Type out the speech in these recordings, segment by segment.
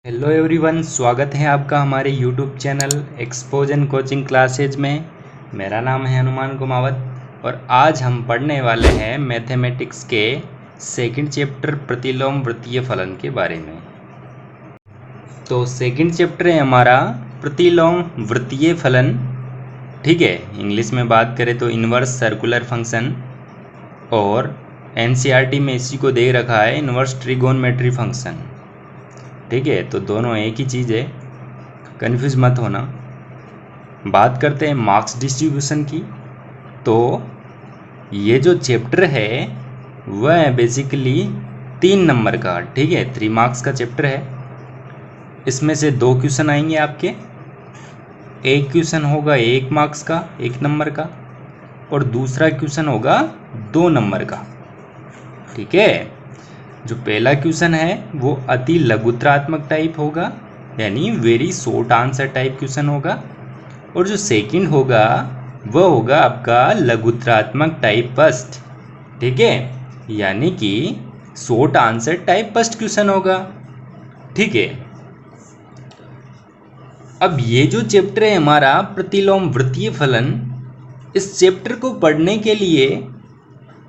Hello everyone, स्वागत है आपका हमारे यूट्यूब चैनल एक्सपोजन कोचिंग क्लासेज में। मेरा नाम है हनुमान कुमावत और आज हम पढ़ने वाले हैं मैथमेटिक्स के सेकंड चैप्टर प्रतिलोम वृत्तीय फलन के बारे में। तो सेकंड चैप्टर है हमारा प्रतिलोम वृत्तीय फलन। ठीक है, इंग्लिश में बात करें तो इन्वर्स सर्कुलर फंक्शन, और एनसीईआरटी में इसी को दे रखा है इन्वर्स ट्रिगोनोमेट्री फंक्शन। ठीक है, तो दोनों एक ही चीज़ है, कन्फ्यूज मत होना। बात करते हैं मार्क्स डिस्ट्रीब्यूशन की। तो ये जो चैप्टर है वह है बेसिकली 3 नंबर का। ठीक है, 3 मार्क्स का चैप्टर है। इसमें से 2 क्वेश्चन आएंगे आपके। एक क्वेश्चन होगा 1 मार्क्स का, 1 नंबर का, और दूसरा क्वेश्चन होगा 2 नंबर का। ठीक है, जो पहला क्वेश्चन है वो अति लघुत्रात्मक टाइप होगा, यानी very short answer type question होगा, और जो सेकंड होगा वह होगा आपका लघुत्रात्मक टाइप फर्स्ट। ठीक है, यानी कि short answer type first question होगा। ठीक है, अब ये जो चैप्टर है हमारा प्रतिलोम वृत्तीय फलन, इस चैप्टर को पढ़ने के लिए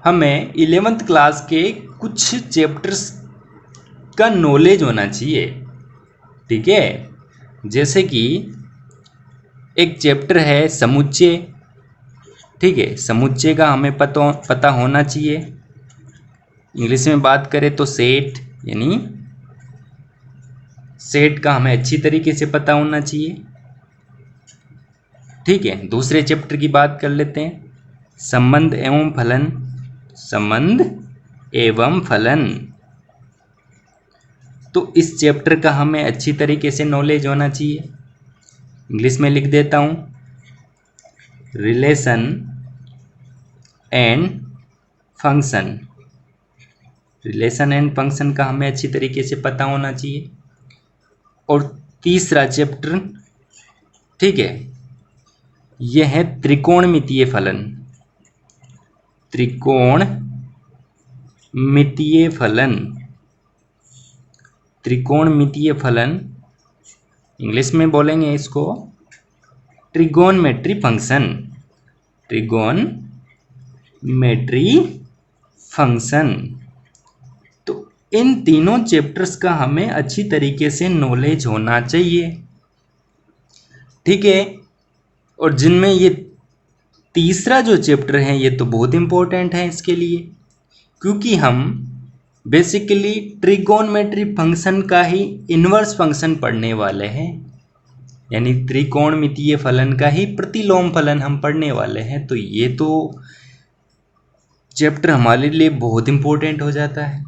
हमें 11th क्लास के कुछ चैप्टर्स का नॉलेज होना चाहिए। ठीक है, जैसे कि एक चैप्टर है समुच्चय। ठीक है, समुच्चय का हमें पता होना चाहिए। इंग्लिश में बात करें तो सेट, यानी सेट का हमें अच्छी तरीके से पता होना चाहिए। ठीक है, दूसरे चैप्टर की बात कर लेते हैं, संबंध एवं फलन। संबंध एवं फलन, तो इस चैप्टर का हमें अच्छी तरीके से नॉलेज होना चाहिए। इंग्लिश में लिख देता हूँ, relation and function. Relation and function का हमें अच्छी तरीके से पता होना चाहिए। और तीसरा चैप्टर, ठीक है, यह है त्रिकोणमितीय फलन। त्रिकोणमितीय फलन, त्रिकोणमितीय फलन, इंग्लिश में बोलेंगे इसको ट्रिगोनमेट्री फंक्शन। ट्रिगोनमेट्री फंक्शन, तो इन तीनों चैप्टर्स का हमें अच्छी तरीके से नॉलेज होना चाहिए। ठीक है, और जिनमें ये तीसरा जो चैप्टर है ये तो बहुत इंपॉर्टेंट है इसके लिए, क्योंकि हम बेसिकली ट्रिगोनमेट्री फंक्शन का ही इन्वर्स फंक्शन पढ़ने वाले हैं, यानी त्रिकोणमितीय फलन का ही प्रतिलोम फलन हम पढ़ने वाले हैं। तो ये तो चैप्टर हमारे लिए बहुत इंपॉर्टेंट हो जाता है।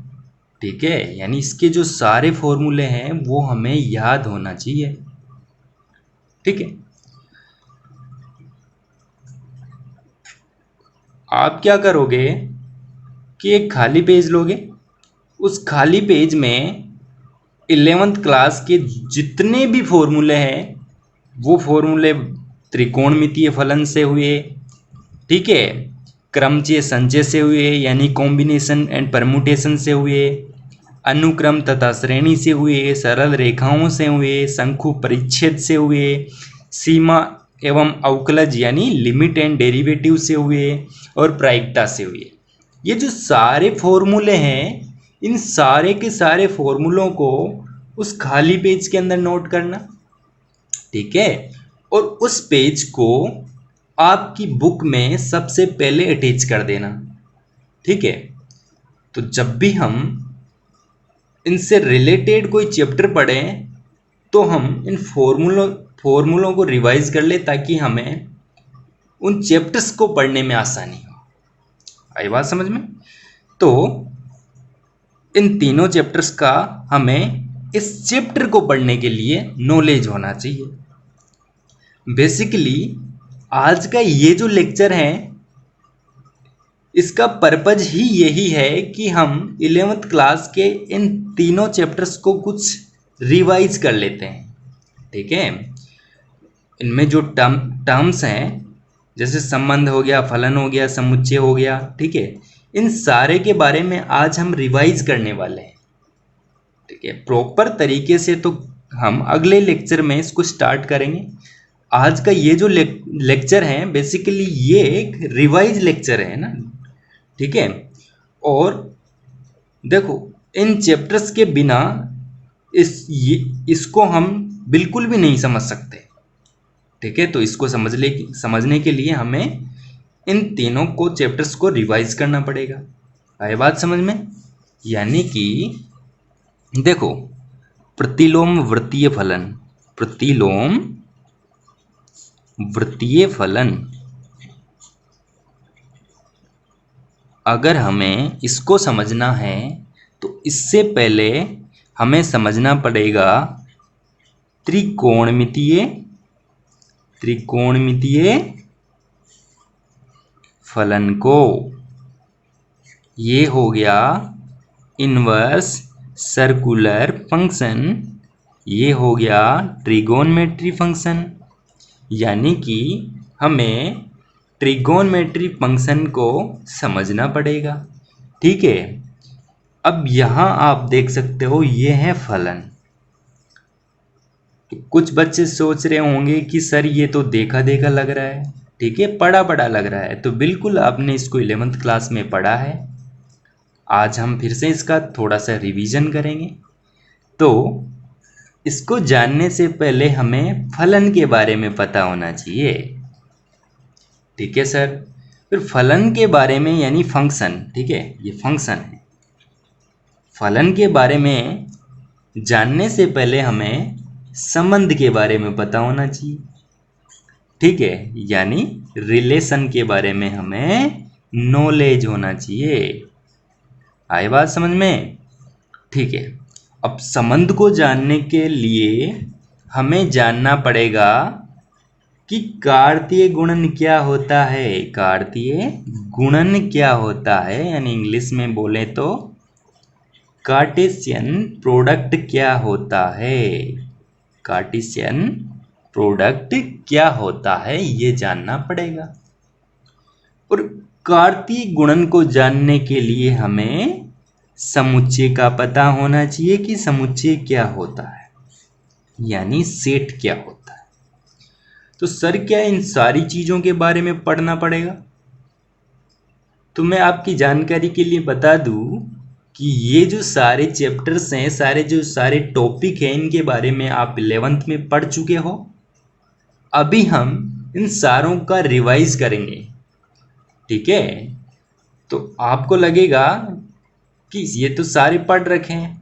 ठीक है, यानी इसके जो सारे फॉर्मूले हैं वो हमें याद होना चाहिए। ठीक है, आप क्या करोगे कि एक खाली पेज लोगे, उस खाली पेज में 11th क्लास के जितने भी फॉर्मूले हैं वो फॉर्मूले त्रिकोणमितीय फलन से हुए, ठीक है, क्रमचय संचय से हुए, यानी कॉम्बिनेशन एंड परम्यूटेशन से हुए, अनुक्रम तथा श्रेणी से हुए, सरल रेखाओं से हुए, शंकु परिच्छेद से हुए, सीमा एवं अवकलज यानी लिमिट एंड डेरिवेटिव से हुए, और प्रायिकता से हुए। ये जो सारे फॉर्मूले हैं, इन सारे के सारे फॉर्मूलों को उस खाली पेज के अंदर नोट करना। ठीक है, और उस पेज को आपकी बुक में सबसे पहले अटैच कर देना। ठीक है, तो जब भी हम इनसे रिलेटेड कोई चैप्टर पढ़ें तो हम इन फॉर्मूलों को रिवाइज कर ले, ताकि हमें उन चैप्टर्स को पढ़ने में आसानी हो। आई बात समझ में? तो इन तीनों चैप्टर्स का हमें इस चैप्टर को पढ़ने के लिए नॉलेज होना चाहिए। बेसिकली आज का ये जो लेक्चर है इसका पर्पज ही यही है कि हम 11th क्लास के इन तीनों चैप्टर्स को कुछ रिवाइज कर लेते हैं। ठीक है, इनमें जो टर्म्स हैं, जैसे संबंध हो गया, फलन हो गया, समुच्चय हो गया, ठीक है, इन सारे के बारे में आज हम रिवाइज करने वाले हैं। ठीक है, प्रॉपर तरीके से तो हम अगले लेक्चर में इसको स्टार्ट करेंगे। आज का ये जो लेक्चर है बेसिकली ये एक रिवाइज लेक्चर है ना, ठीक है। और देखो इन चैप्टर्स के बिना इसको हम बिल्कुल भी नहीं समझ सकते, ठीक है। तो इसको समझने के लिए हमें इन तीनों को चैप्टर्स को रिवाइज करना पड़ेगा। आए बात समझ में? यानी कि देखो प्रतिलोम वृत्तीय फलन, प्रतिलोम वृत्तीय फलन, अगर हमें इसको समझना है तो इससे पहले हमें समझना पड़ेगा त्रिकोणमितीय फलन को। ये हो गया इनवर्स सर्कुलर फंक्शन, ये हो गया ट्रिगोनमेट्री फंक्शन। यानी कि हमें ट्रिगोनमेट्री फंक्शन को समझना पड़ेगा, ठीक है। अब यहाँ आप देख सकते हो ये है फलन। तो कुछ बच्चे सोच रहे होंगे कि सर ये तो देखा देखा लग रहा है, ठीक है, पढ़ा पढ़ा लग रहा है। तो बिल्कुल आपने इसको 11th क्लास में पढ़ा है। आज हम फिर से इसका थोड़ा सा रिवीजन करेंगे। तो इसको जानने से पहले हमें फलन के बारे में पता होना चाहिए, ठीक है सर। फिर फलन के बारे में यानी फंक्शन, ठीक है, ये फंक्शन है। फलन के बारे में जानने से पहले हमें संबंध के बारे में पता होना चाहिए, ठीक है, यानी रिलेशन के बारे में हमें नॉलेज होना चाहिए। आई बात समझ में? ठीक है। अब संबंध को जानने के लिए हमें जानना पड़ेगा कि कार्तीय गुणन क्या होता है। कार्तीय गुणन क्या होता है, यानी इंग्लिश में बोले तो कार्टेशियन प्रोडक्ट क्या होता है। कार्टेशियन प्रोडक्ट क्या होता है ये जानना पड़ेगा। और कार्तीय गुणन को जानने के लिए हमें समुच्चय का पता होना चाहिए कि समुच्चय क्या होता है, यानी सेट क्या होता है। तो सर क्या इन सारी चीजों के बारे में पढ़ना पड़ेगा? तो मैं आपकी जानकारी के लिए बता दूं कि ये जो सारे चैप्टर्स हैं, सारे टॉपिक हैं, इनके बारे में आप 11th में पढ़ चुके हो। अभी हम इन सारों का रिवाइज करेंगे, ठीक है। तो आपको लगेगा कि ये तो सारे पढ़ रखे हैं,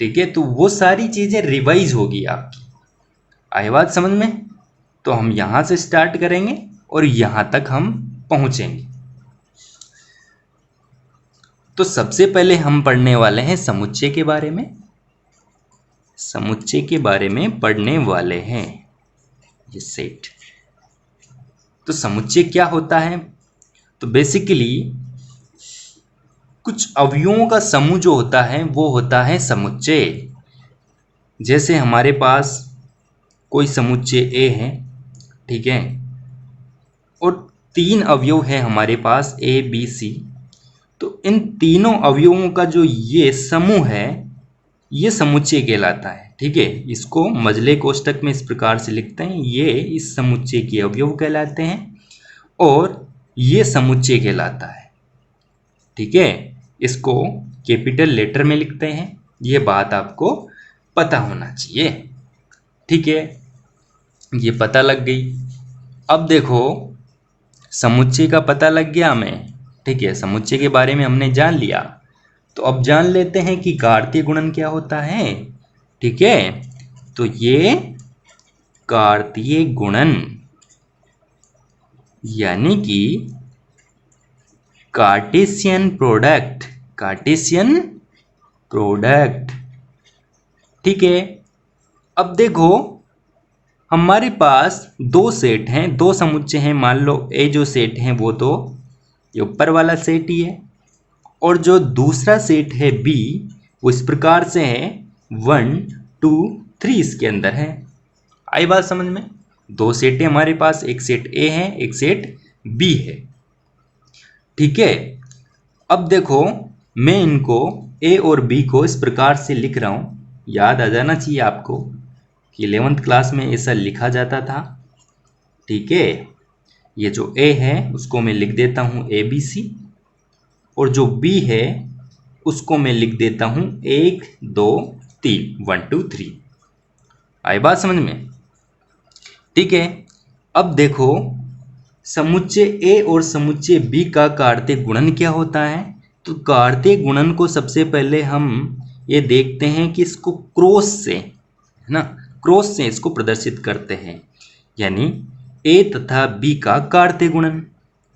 ठीक है, तो वो सारी चीजें रिवाइज होगी आपकी। आई बात समझ में? तो हम यहां से स्टार्ट करेंगे और यहां तक हम पहुंचेंगे। तो सबसे पहले हम पढ़ने वाले हैं समुच्चय के बारे में। समुच्चय के बारे में पढ़ने वाले हैं, ये सेट। तो समुच्चय क्या होता है? तो बेसिकली कुछ अवयवों का समूह जो होता है वो होता है समुच्चय। जैसे हमारे पास कोई समुच्चय ए है, ठीक है, और 3 अवयव है हमारे पास ए बी सी। तो इन तीनों अवयवों का जो ये समूह है ये समुच्चय कहलाता है, ठीक है। इसको मजले कोष्ठक में इस प्रकार से लिखते हैं, ये इस समुच्चय के अवयव कहलाते हैं और ये समुच्चय कहलाता है, ठीक है। इसको कैपिटल लेटर में लिखते हैं, ये बात आपको पता होना चाहिए, ठीक है। ये पता लग गई। अब देखो समुच्चय का पता लग गया हमें, ठीक है, समुच्चय के बारे में हमने जान लिया। तो अब जान लेते हैं कि कार्तीय गुणन क्या होता है, ठीक है। तो ये कार्तीय गुणन यानी कि कार्टेशियन प्रोडक्ट, कार्टेशियन प्रोडक्ट, ठीक है। अब देखो हमारे पास 2 सेट हैं, 2 समुच्चय हैं। मान लो ए जो सेट है वो तो ये ऊपर वाला सेट ही है, और जो दूसरा सेट है बी वो इस प्रकार से है 1 2 3 इसके अंदर है। आई बात समझ में? 2 सेट है हमारे पास, एक सेट ए है एक सेट बी है, ठीक है। अब देखो मैं इनको ए और बी को इस प्रकार से लिख रहा हूं, याद आ जाना चाहिए आपको कि 11th क्लास में ऐसा लिखा जाता था। ठीक है, ये जो ए है उसको मैं लिख देता हूँ ABC, और जो बी है उसको मैं लिख देता हूँ 1 2 3, 1 2 3। आई बात समझ में? ठीक है, अब देखो समुच्चय ए और समुच्चय बी का कार्तीय गुणन क्या होता है। तो कार्तीय गुणन को सबसे पहले हम ये देखते हैं कि इसको क्रॉस से, है ना, क्रॉस से इसको प्रदर्शित करते हैं, यानी ए तथा बी का कार्तीय गुणन।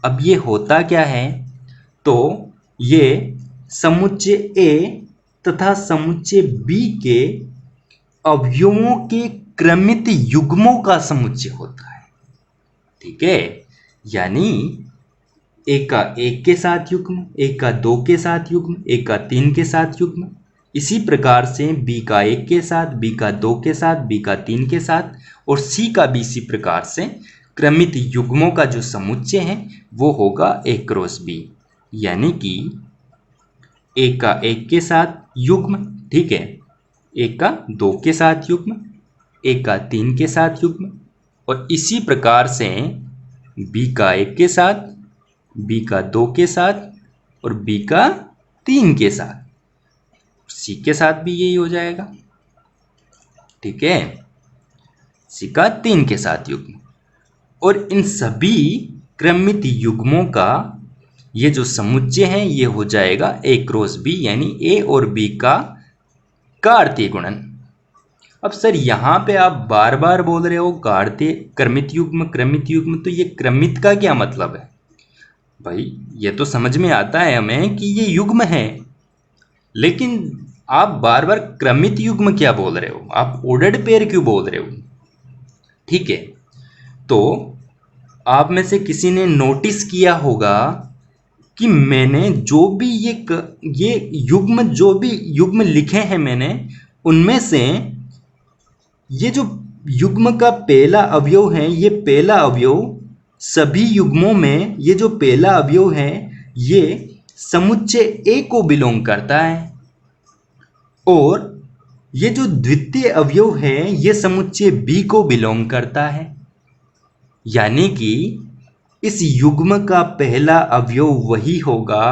अब ये होता क्या है, तो ये समुच्चय ए तथा समुच्चय बी के अवयवों के क्रमित युग्मों का समुच्चय होता है। ठीक है, यानी एक का 1 के साथ युग्म, एक का 2 के साथ युग्म, एक का 3 के साथ युग्म। इसी प्रकार से बी का 1 के साथ, बी का 2 के साथ, बी का 3 के साथ और सी का भी इसी प्रकार से क्रमित युग्मों का जो समुच्चय है वो होगा A क्रॉस B, यानी कि एक का 1 के साथ युग्म, ठीक है, एक का 2 के साथ युग्म, एक का 3 के साथ युग्म, और इसी प्रकार से बी का 1 के साथ, बी का 2 के साथ और बी का 3 के साथ, सी के साथ भी यही हो जाएगा। ठीक है, सी का 3 के साथ युग्म, और इन सभी क्रमित युग्मों का ये जो समुच्चय है ये हो जाएगा A क्रॉस B, यानी A और B का कार्तीय गुणन। अब सर यहाँ पे आप बार बार बोल रहे हो कार्तीय क्रमित युग्म क्रमित युग्म, तो ये क्रमित का क्या मतलब है भाई? ये तो समझ में आता है हमें कि ये युग्म है, लेकिन आप बार बार क्रमित युग्म क्या बोल रहे हो, आप ऑर्डर्ड पेयर क्यों बोल रहे हो? ठीक है, तो आप में से किसी ने नोटिस किया होगा कि मैंने जो भी ये युग्म, जो भी युग्म लिखे हैं मैंने, उनमें से ये जो युग्म का पहला अवयव है, ये पहला अवयव सभी युग्मों में, ये जो पहला अवयव है ये समुच्चय ए को बिलोंग करता है, और ये जो द्वितीय अवयव है ये समुच्चय बी को बिलोंग करता है। यानी कि इस युग्म का पहला अवयव वही होगा,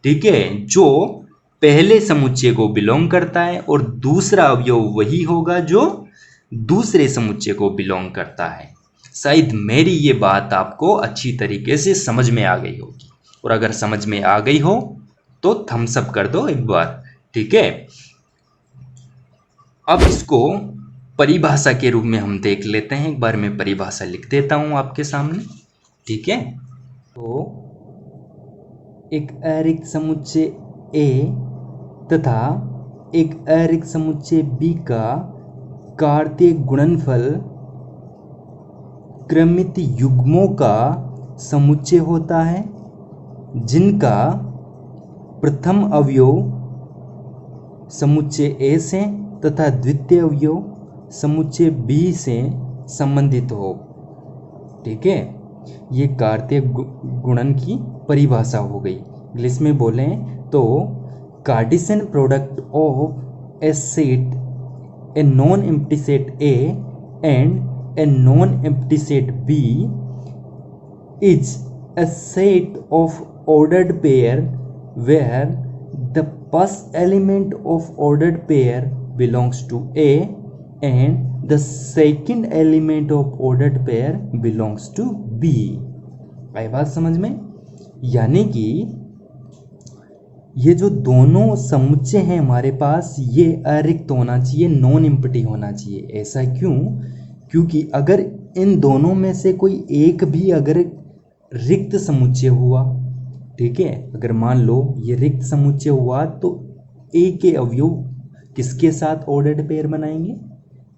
ठीक है, जो पहले समुच्चय को बिलोंग करता है, और दूसरा अवयव वही होगा जो दूसरे समुच्चय को बिलोंग करता है। शायद मेरी ये बात आपको अच्छी तरीके से समझ में आ गई होगी, और अगर समझ में आ गई हो तो थम्स अप कर दो एक बार। ठीक है, अब इसको परिभाषा के रूप में हम देख लेते हैं। एक बार मैं परिभाषा लिख देता हूं आपके सामने। ठीक है, तो एक अरिक्त समुच्चय ए तथा एक अरिक्त समुच्चय बी का कार्तीय गुणनफल क्रमित युग्मों का समुच्चय होता है, जिनका प्रथम अवयव समुच्चय ए से तथा द्वितीय अवयव समुच्चय बी से संबंधित हो। ठीक है, ये कार्तीय गुणन की परिभाषा हो गई। इंग्लिश में बोलें तो Cartesian product of a set, a non empty set A and a non empty set B is a set of ordered pair where the first element of ordered pair belongs to A and the second element of ordered pair belongs to B। आई बात समझ में? यानी कि ये जो दोनों समुच्चय हैं हमारे पास, ये अरिक्त होना चाहिए, नॉन एम्प्टी होना चाहिए। ऐसा क्यों? क्योंकि अगर इन दोनों में से कोई एक भी अगर रिक्त समुच्चय हुआ, ठीक है, अगर मान लो ये रिक्त समुच्चय हुआ, तो ए के अवयव किसके साथ ऑर्डर्ड पेयर बनाएंगे?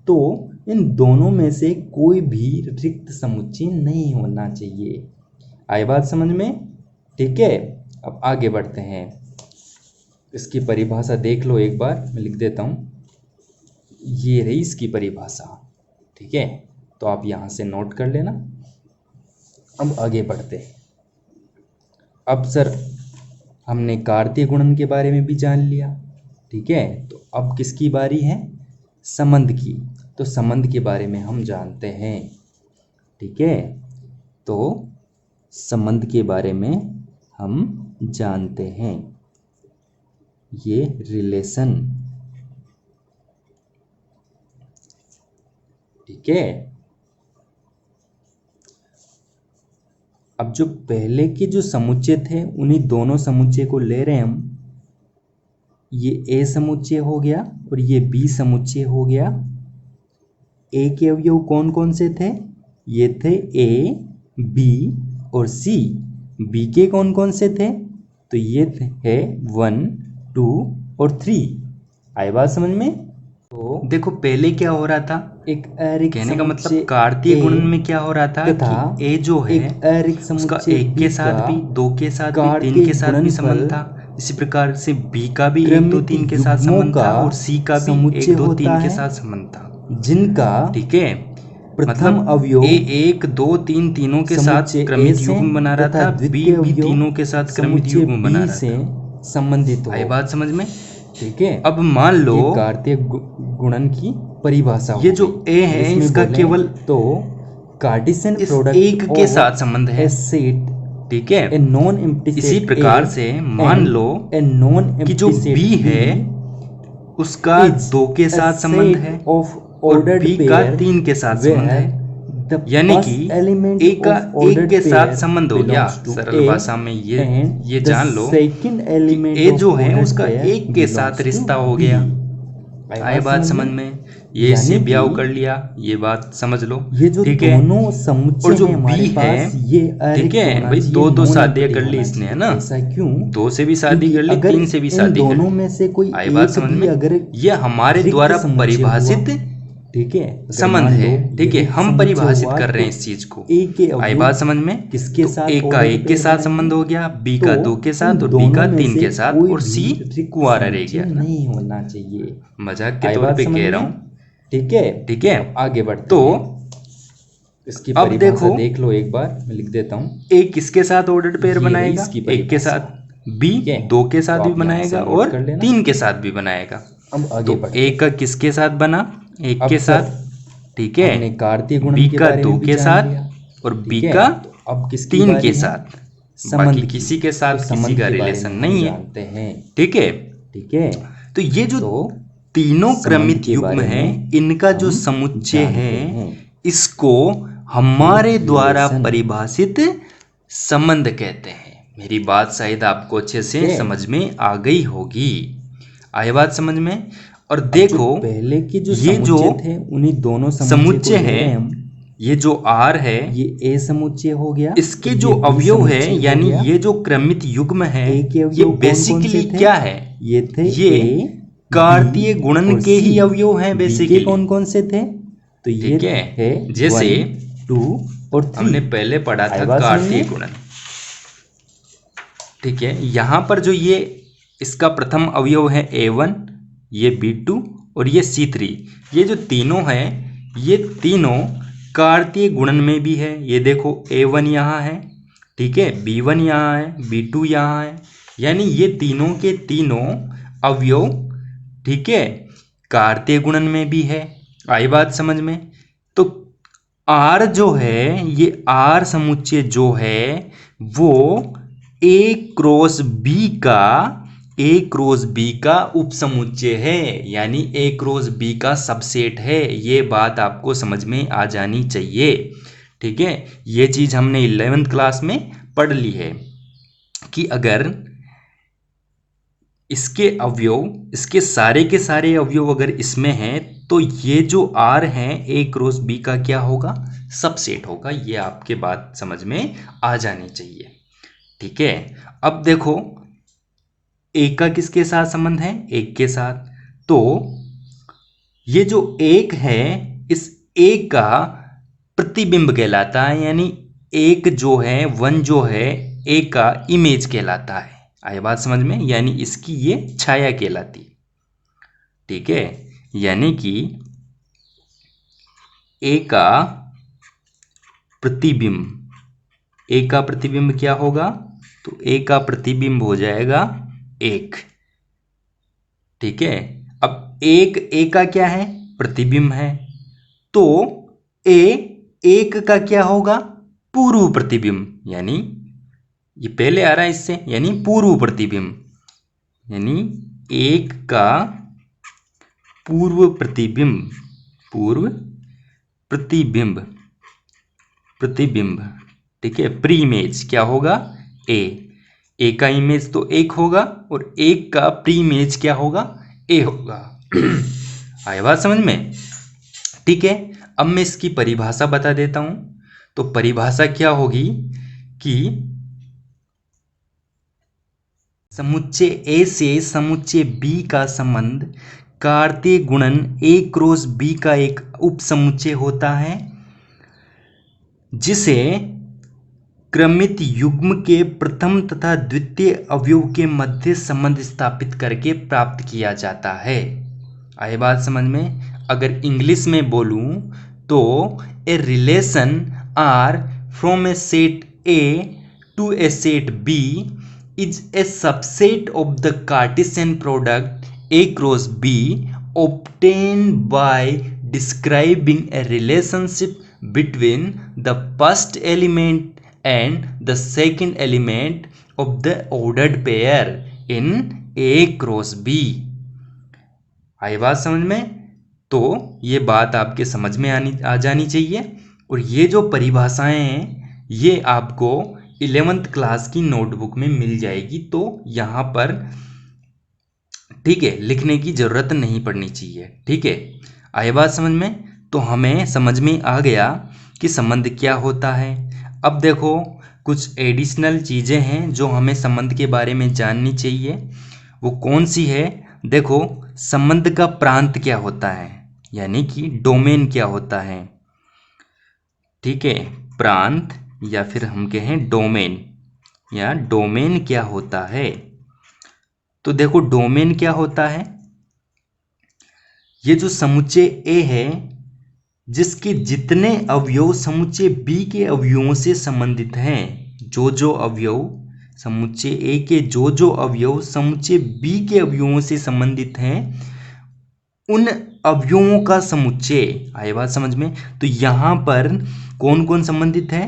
तो इन दोनों में से कोई भी रिक्त समुच्चय नहीं होना चाहिए। आई बात समझ में? ठीक है, अब आगे बढ़ते हैं। इसकी परिभाषा देख लो एक बार, मैं लिख देता हूँ। ये रही इसकी परिभाषा। ठीक है, तो आप यहाँ से नोट कर लेना। अब आगे बढ़ते हैं। अब सर हमने कार्तीय गुणन के बारे में भी जान लिया, ठीक है, तो अब किसकी बारी है? संबंध की। तो संबंध के बारे में हम जानते हैं। ठीक है, तो संबंध के बारे में हम जानते हैं। ये रिलेशन, ठीक है। अब जो पहले के जो समुच्चय थे उन्हीं दोनों समुच्चय को ले रहे हैं हम। ये ए समुच्चय हो गया और ये बी समुच्चय हो गया। ए के अवयव कौन कौन से थे? ये थे ए, बी और सी। बी के कौन कौन से थे? तो ये है 1, 2 और 3। आई बात समझ में? तो देखो पहले क्या हो रहा था, एक अरिक्त कहने का मतलब कार्तीय गुणन में क्या हो रहा था कि ए जो है उसका एक के साथ भी, दो के साथ भी, तीन के साथ भी संबंध था। इसी प्रकार से बी का भी 1, 2, 3 के साथ संबंध था और सी का भी 1, 2, 3 के साथ संबंध था, जिनका ठीक है मतलब अवयव ए 1, 2, 3 तीनों के साथ क्रमित युग्म बना रहा था, बी भी तीनों के साथ क्रमित युग्म बना रहा था, संबंधित हो। आई बात समझ में? ठीक है, अब मान लो कार्तीय गुणन की परिभाषा, ये जो ए है इसका केवल तो कार्टेशियन प्रोडक्ट एक के साथ संबंध है, ठीक है। इसी प्रकार से मान लो कि जो बी है उसका 2 के साथ संबंध है और बी का 3 के साथ संबंध है, यानी कि ए का 1 के साथ संबंध हो गया। सरल भाषा में ये जान लो कि ए जो है उसका 1 के साथ रिश्ता हो गया। आए बात समझ में? ये से ब्याह कर लिया, ये बात समझ लो, ठीक है। और जो बी है, ठीक है भाई, 2 शादियां कर ली इसने, है ना? ऐसा क्यों? 2 से भी शादी कर ली, 3 से भी शादी कर ली। दोनों में से कोई आई बात समझ में? अगर ये हमारे द्वारा परिभाषित, ठीक है, संबंध है, ठीक है, हम परिभाषित कर रहे हैं इस चीज को। आई बात समझ में? किसके साथ? ए का 1 के साथ संबंध हो गया, बी का 2 के साथ और बी का 3 के साथ, और सी कुंवारा रह गया। नहीं होना चाहिए, मजाक के तौर पे कह रहा हूँ, ठीक है, ठीक है। आगे बढ़ते तो इसकी अब देखो, देख लो एक बार, मैं लिख देता हूँ। ए किसके साथ ऑर्डर्ड पेयर बनाएगा? 1 के साथ। बी 2 के साथ भी बनाएगा और 3 के साथ भी बनाएगा। अब आगे तो ए का किसके साथ बना? 1 के साथ, ठीक है। कार्तीय गुणन बी का 2 के साथ और बी का अब 3 के साथ, बाकी किसी के साथ किसी का रिलेशन नहीं है, ठीक है, ठीक है। तो ये जो तीनों क्रमित युग्म हैं, इनका जो समुच्चय है इसको हमारे द्वारा परिभाषित संबंध कहते हैं। मेरी बात शायद आपको अच्छे से समझ में आ गई होगी। आई बात समझ में? और देखो पहले के जो ये जो थे उन्हीं दोनों समुच्चय है, ये जो आर है ये ए समुच्चय हो गया, इसके जो अवयव है यानी ये जो क्रमित युग्म है ये बेसिकली क्या है? ये थे ये कार्तीय गुणन के ही अवयव हैं बेसिकली। कौन कौन से थे? तो ये है जैसे 2 और 3 हमने पहले पढ़ा था कार्तीय गुणन, ठीक है। यहाँ पर जो ये इसका प्रथम अवयव है A1, ये B2 और ये C3, ये जो तीनों हैं ये तीनों कार्तीय गुणन में भी है। ये देखो A1 यहाँ है, ठीक है, B1 यहाँ है, B2 यहाँ है, यानी ये तीनों के तीनों अवयव, ठीक है, कार्तीय गुणन में भी है। आई बात समझ में? तो R जो है ये R समुच्चय जो है वो A क्रॉस B का उपसमुच्चय है, यानी A क्रॉस B का सबसेट है। ये बात आपको समझ में आ जानी चाहिए, ठीक है। ये चीज हमने 11th क्लास में पढ़ ली है कि अगर इसके अवयव, इसके सारे के सारे अवयव अगर इसमें हैं तो ये जो R है A क्रॉस B का क्या होगा? सबसेट होगा। ये आपके बात समझ में आ जानी चाहिए, ठीक है। अब देखो A का किसके साथ संबंध है? 1 के साथ। तो ये जो 1 है इस 1 का प्रतिबिंब कहलाता है, यानी 1 जो है 1 जो है A का इमेज कहलाता है। आई बात समझ में? यानी इसकी ये छाया कहलाती, ठीक है। यानी कि A का प्रतिबिंब क्या होगा? तो A का प्रतिबिंब हो जाएगा 1, ठीक है। अब ए का क्या है, प्रतिबिंब है, तो एक का क्या होगा, पूर्व प्रतिबिंब, यानी ये पहले आ रहा है इससे, यानी पूर्व प्रतिबिंब, यानी एक का पूर्व प्रतिबिंब, पूर्व प्रतिबिंब, प्रतिबिंब, ठीक है। प्री इमेज क्या होगा, ए का इमेज तो एक होगा और एक का प्री इमेज क्या होगा, ए होगा। आया बात समझ में, ठीक है। अब मैं इसकी परिभाषा बता देता हूं। तो परिभाषा क्या होगी कि समुच्चय ए से समुच्चय बी का संबंध कार्तीय गुणन ए क्रॉस बी का एक उपसमुच्चय होता है, जिसे क्रमित युग्म के प्रथम तथा द्वितीय अवयव के मध्य संबंध स्थापित करके प्राप्त किया जाता है। आए बात समझ में। अगर इंग्लिश में बोलूं तो a relation R from a set A to a set B is a subset of the Cartesian product A cross B obtained by describing a relationship between the first element and the second element of the ordered pair in A cross B। आई बात समझ में। तो ये बात आपके समझ में आ जानी चाहिए। और ये जो परिभाषाएं हैं ये आपको 11th क्लास की नोटबुक में मिल जाएगी, तो यहाँ पर ठीक है लिखने की जरूरत नहीं पड़नी चाहिए, ठीक है। आए बात समझ में। तो हमें समझ में आ गया कि संबंध क्या होता है। अब देखो कुछ एडिशनल चीज़ें हैं जो हमें संबंध के बारे में जाननी चाहिए। वो कौन सी है, देखो संबंध का प्रांत क्या होता है, यानी कि डोमेन क्या होता है, ठीक है। प्रांत या फिर हम कहें डोमेन, या डोमेन क्या होता है। तो देखो डोमेन क्या होता है, ये जो समुच्चय ए है जिसके जितने अवयव समुच्चय बी के अवयवों से संबंधित हैं, जो अवयव समुच्चय ए के जो अवयव समुच्चय बी के अवयवों से संबंधित हैं, उन अवयवों का समुच्चय। आई बात समझ में। तो यहाँ पर कौन कौन संबंधित है,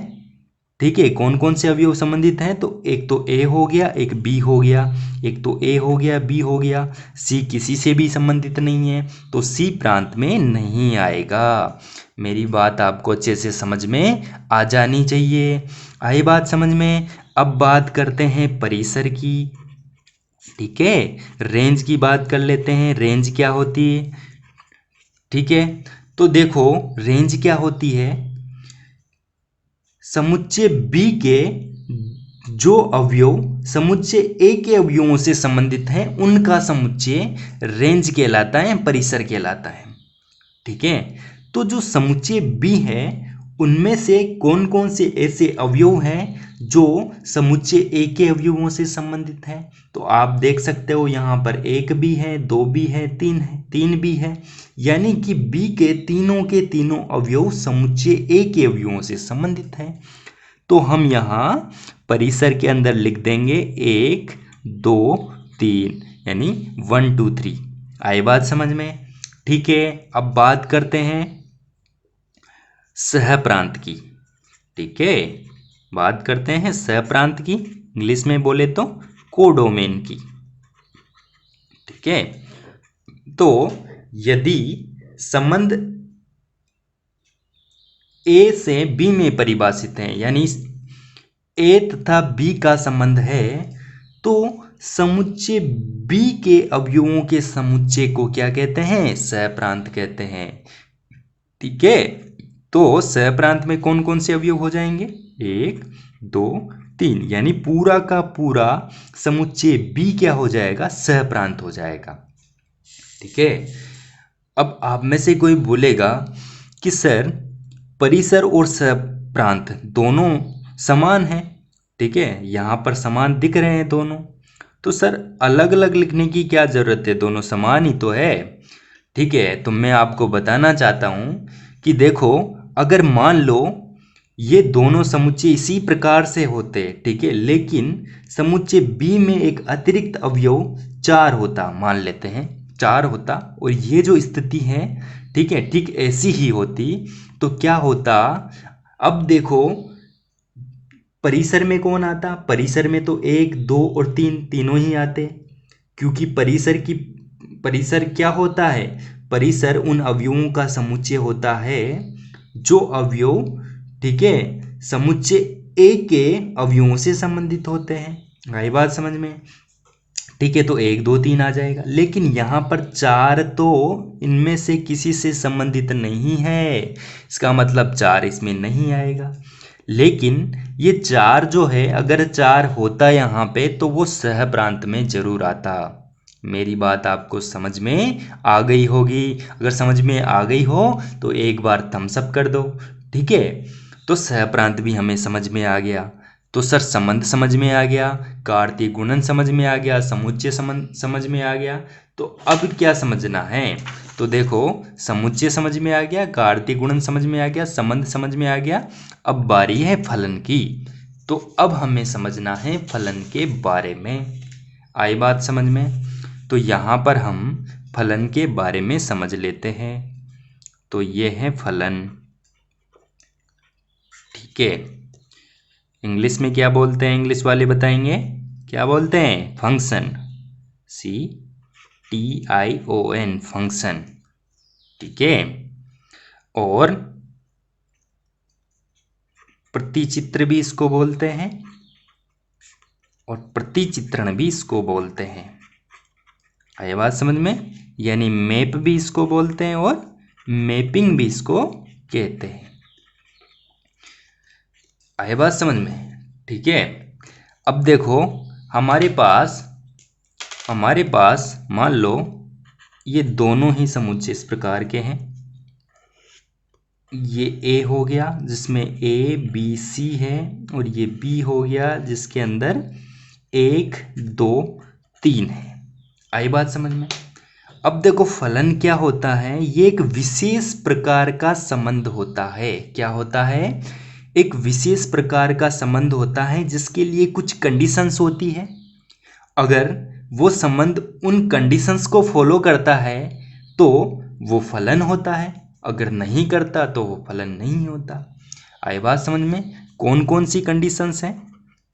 ठीक है, कौन कौन से अवयव संबंधित हैं। तो एक तो ए हो गया, एक बी हो गया, एक तो ए हो गया, बी हो गया, सी किसी से भी संबंधित नहीं है तो सी प्रांत में नहीं आएगा। मेरी बात आपको अच्छे से समझ में आ जानी चाहिए। आई बात समझ में। अब बात करते हैं परिसर की, ठीक है। रेंज की बात कर लेते हैं, रेंज क्या होती है, ठीक है। तो देखो रेंज क्या होती है, समुच्चय बी के जो अवयव समुच्चय ए के अवयवों से संबंधित हैं उनका समुच्चय रेंज कहलाता है, परिसर कहलाता है, ठीक है। तो जो समुच्चय बी है उनमें से कौन कौन से ऐसे अवयव हैं जो समुच्चय ए के अवयवों से संबंधित हैं। तो आप देख सकते हो यहाँ पर एक भी है, दो भी है, तीन भी है, यानी कि बी के तीनों अवयव समुच्चय ए के अवयवों से संबंधित हैं। तो हम यहाँ परिसर के अंदर लिख देंगे 1 2 3, यानी 1 2 3। आई बात समझ में, ठीक है। अब बात करते हैं सह प्रांत की, ठीक है। बात करते हैं सह प्रांत की, इंग्लिश में बोले तो कोडोमेन की, ठीक है। तो यदि संबंध ए से बी में परिभाषित है, यानी ए तथा बी का संबंध है, तो समुच्चय बी के अवयवों के समुच्चय को क्या कहते हैं, सहप्रांत कहते हैं, ठीक है। तो सहप्रांत में कौन कौन से अवयव हो जाएंगे, 1 2 3, यानी पूरा का पूरा समुच्चय बी क्या हो जाएगा, सहप्रांत हो जाएगा, ठीक है। अब आप में से कोई बोलेगा कि सर परिसर और सहप्रांत दोनों समान है, ठीक है, यहाँ पर समान दिख रहे हैं दोनों, तो सर अलग अलग लिखने की क्या ज़रूरत है, दोनों समान ही तो है, ठीक है। तो मैं आपको बताना चाहता हूँ कि देखो अगर मान लो ये दोनों समुच्चय इसी प्रकार से होते, ठीक है, लेकिन समुच्चय बी में एक अतिरिक्त अवयव 4 होता मान लेते हैं, 4 होता और ये जो स्थिति है, ठीक है, ठीक ऐसी ही होती तो क्या होता। अब देखो परिसर में कौन आता, परिसर में तो 1 2 और 3 तीनों ही आते, क्योंकि परिसर क्या होता है, परिसर उन अवयवों का समुच्चय होता है जो अवयव, ठीक है, समुच्चय ए के अवयवों से संबंधित होते हैं। आई बात समझ में, ठीक है, तो 1 2 3 आ जाएगा। लेकिन यहाँ पर 4 तो इनमें से किसी से संबंधित नहीं है, इसका मतलब 4 इसमें नहीं आएगा। लेकिन ये 4 जो है, अगर 4 होता यहाँ पे तो वो सह प्रांत में जरूर आता। मेरी बात आपको समझ में आ गई होगी। अगर समझ में आ गई हो तो एक बार थम्स अप कर दो, ठीक है। तो सह प्रांत भी हमें समझ में आ गया, तो सर संबंध समझ में आ गया, कार्तीय गुणन समझ में आ गया, समुच्चय समझ में आ गया। तो अब क्या समझना है, तो देखो समुच्चय समझ में आ गया, कार्तीय गुणन समझ में आ गया, संबंध समझ में आ गया। अब बारी है फलन की, तो अब हमें समझना है फलन के बारे में। आई बात समझ में, तो यहाँ पर हम फलन के बारे में समझ लेते हैं। तो ये है फलन, ठीक है। इंग्लिश में क्या बोलते हैं, इंग्लिश वाले बताएंगे क्या बोलते हैं, फंक्शन, CTION, फंक्शन, ठीक है। और प्रतिचित्र भी इसको बोलते हैं और प्रतिचित्रण भी इसको बोलते हैं। आया बात समझ में, यानी मैप भी इसको बोलते हैं और मैपिंग भी इसको कहते हैं। आया बात समझ में, ठीक है। अब देखो हमारे पास मान लो ये दोनों ही समुच्चय इस प्रकार के हैं। ये A हो गया जिसमें ABC है, और ये B हो गया जिसके अंदर 1 2 3 है। आई बात समझ में। अब देखो फलन क्या होता है, ये एक विशेष प्रकार का संबंध होता है। क्या होता है, एक विशेष प्रकार का संबंध होता है जिसके लिए कुछ कंडीशंस होती है। अगर वो संबंध उन कंडीशंस को फॉलो करता है तो वो फलन होता है, अगर नहीं करता तो वो फलन नहीं होता। आई बात समझ में। कौन कौन सी कंडीशंस हैं,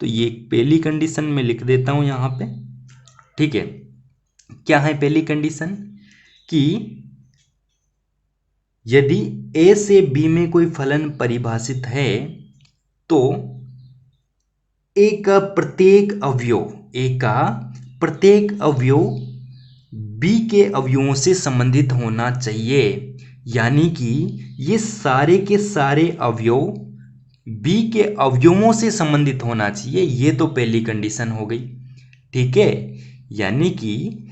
तो ये पहली कंडीशन में लिख देता हूं यहाँ पे, ठीक है। क्या है पहली कंडीशन, कि यदि A से B में कोई फलन परिभाषित है तो A का प्रत्येक अवयव B के अवयवों से संबंधित होना चाहिए। यानी कि ये सारे के सारे अवयव B के अवयवों से संबंधित होना चाहिए। ये तो पहली कंडीशन हो गई, ठीक है। यानी कि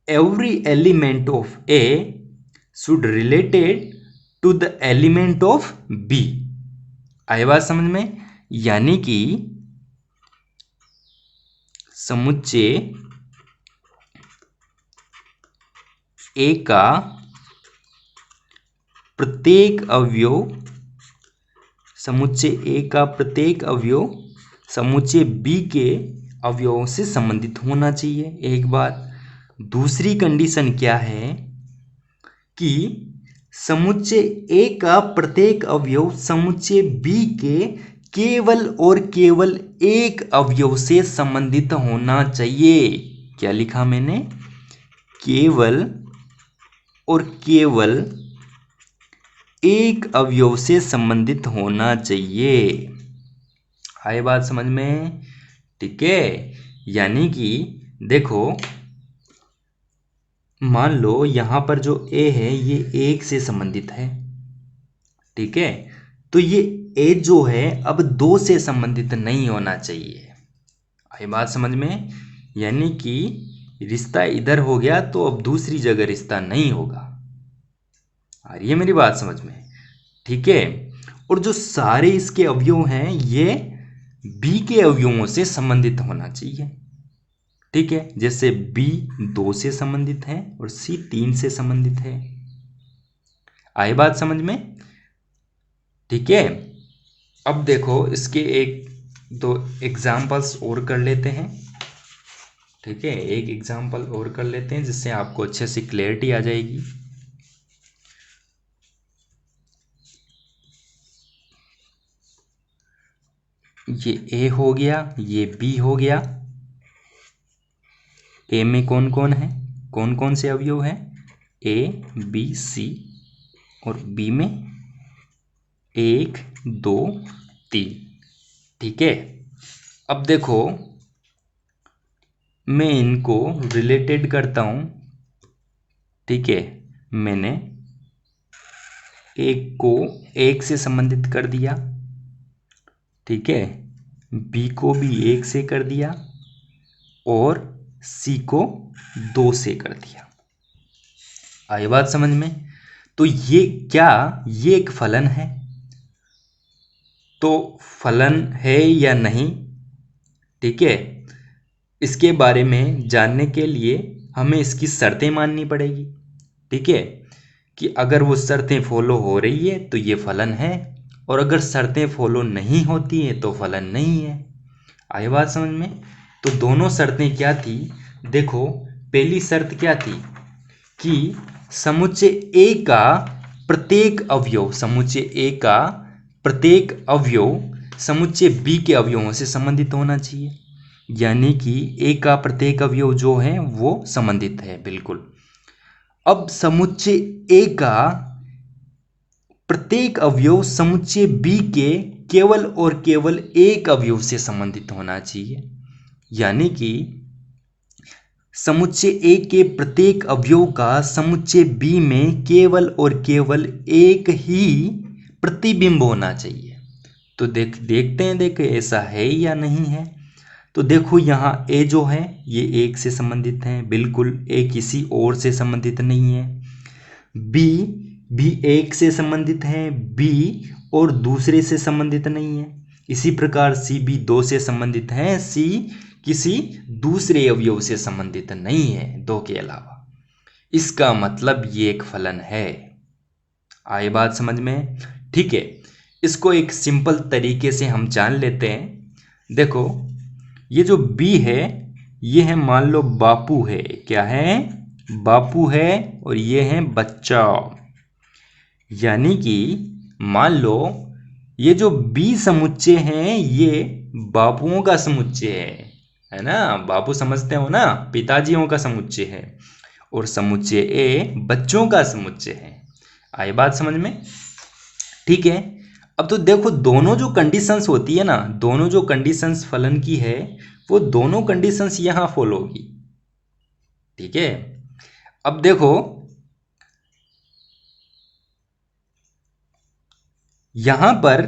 every element of A should related to the element of B। आई बात समझ में, यानी कि समुच्चय A का प्रत्येक अवयव समुच्चय B के अवयवों से संबंधित होना चाहिए, एक बात। दूसरी कंडीशन क्या है कि समुच्चय A का प्रत्येक अवयव समुच्चय B के केवल और केवल एक अवयव से संबंधित होना चाहिए। क्या लिखा मैंने, केवल और केवल एक अवयव से संबंधित होना चाहिए। आई बात समझ में, ठीक है। यानी कि देखो मान लो यहाँ पर जो A है ये 1 से संबंधित है, ठीक है। तो ये A जो है अब 2 से संबंधित नहीं होना चाहिए। आई बात समझ में, यानी कि रिश्ता इधर हो गया तो अब दूसरी जगह रिश्ता नहीं होगा। आ रही है मेरी बात समझ में, ठीक है। और जो सारे इसके अवयव हैं ये B के अवयवों से संबंधित होना चाहिए, ठीक है। जैसे B 2 से संबंधित है और C 3 से संबंधित है। आई बात समझ में, ठीक है। अब देखो इसके एक दो एग्जाम्पल्स और कर लेते हैं। ठीक है, एक एग्जाम्पल और कर लेते हैं जिससे आपको अच्छे से क्लैरिटी आ जाएगी। ये ए हो गया, ये बी हो गया। ए में कौन कौन है, कौन कौन से अवयव हैं? A B C. और बी में 1 2 3। ठीक है, अब देखो मैं इनको रिलेटेड करता हूं। ठीक है, मैंने एक को 1 से संबंधित कर दिया, ठीक है, बी को भी 1 से कर दिया और सी को 2 से कर दिया। आई बात समझ में? तो ये क्या, ये एक फलन है? तो फलन है या नहीं, ठीक है, इसके बारे में जानने के लिए हमें इसकी शर्तें माननी पड़ेगी। ठीक है, कि अगर वो शर्तें फॉलो हो रही है तो ये फलन है, और अगर शर्तें फॉलो नहीं होती है तो फलन नहीं है। आई बात समझ में? तो दोनों शर्तें क्या थी? देखो, पहली शर्त क्या थी कि समुच्चय ए का प्रत्येक अवयव, समुच्चय ए का प्रत्येक अवयव समुच्चय बी के अवयवों से संबंधित होना चाहिए। यानी कि ए का प्रत्येक अवयव जो है वो संबंधित है, बिल्कुल। अब समुच्चय ए का प्रत्येक अवयव समुच्चय बी के केवल और केवल एक अवयव से संबंधित होना चाहिए। यानी कि समुच्चय ए के प्रत्येक अवयव का समुच्चय बी में केवल और केवल एक ही प्रतिबिंब होना चाहिए। तो देखते हैं, देखो ऐसा है या नहीं है। तो देखो यहाँ ए जो है ये 1 से संबंधित है, बिल्कुल, ए किसी और से संबंधित नहीं है। बी भी 1 से संबंधित है, बी और दूसरे से संबंधित नहीं है। इसी प्रकार सी भी 2 से संबंधित है, सी किसी दूसरे अवयव से संबंधित नहीं है 2 के अलावा। इसका मतलब ये एक फलन है। आए बात समझ में? ठीक है, इसको एक सिंपल तरीके से हम जान लेते हैं। देखो, ये जो बी है ये है, मान लो बापू है, क्या है? बापू है, और ये है बच्चा। यानी कि मान लो ये जो बी समुच्चय है ये बापुओं का समुच्चय है ना? बापू समझते हो ना, पिताजियों का समुच्चय है, और समुच्चय ए बच्चों का समुच्चय है। आई बात समझ में? ठीक है, अब तो देखो दोनों जो कंडीशंस होती है ना, दोनों जो कंडीशंस फलन की है वो दोनों कंडीशंस यहां फॉलो होगी। ठीक है, अब देखो यहां पर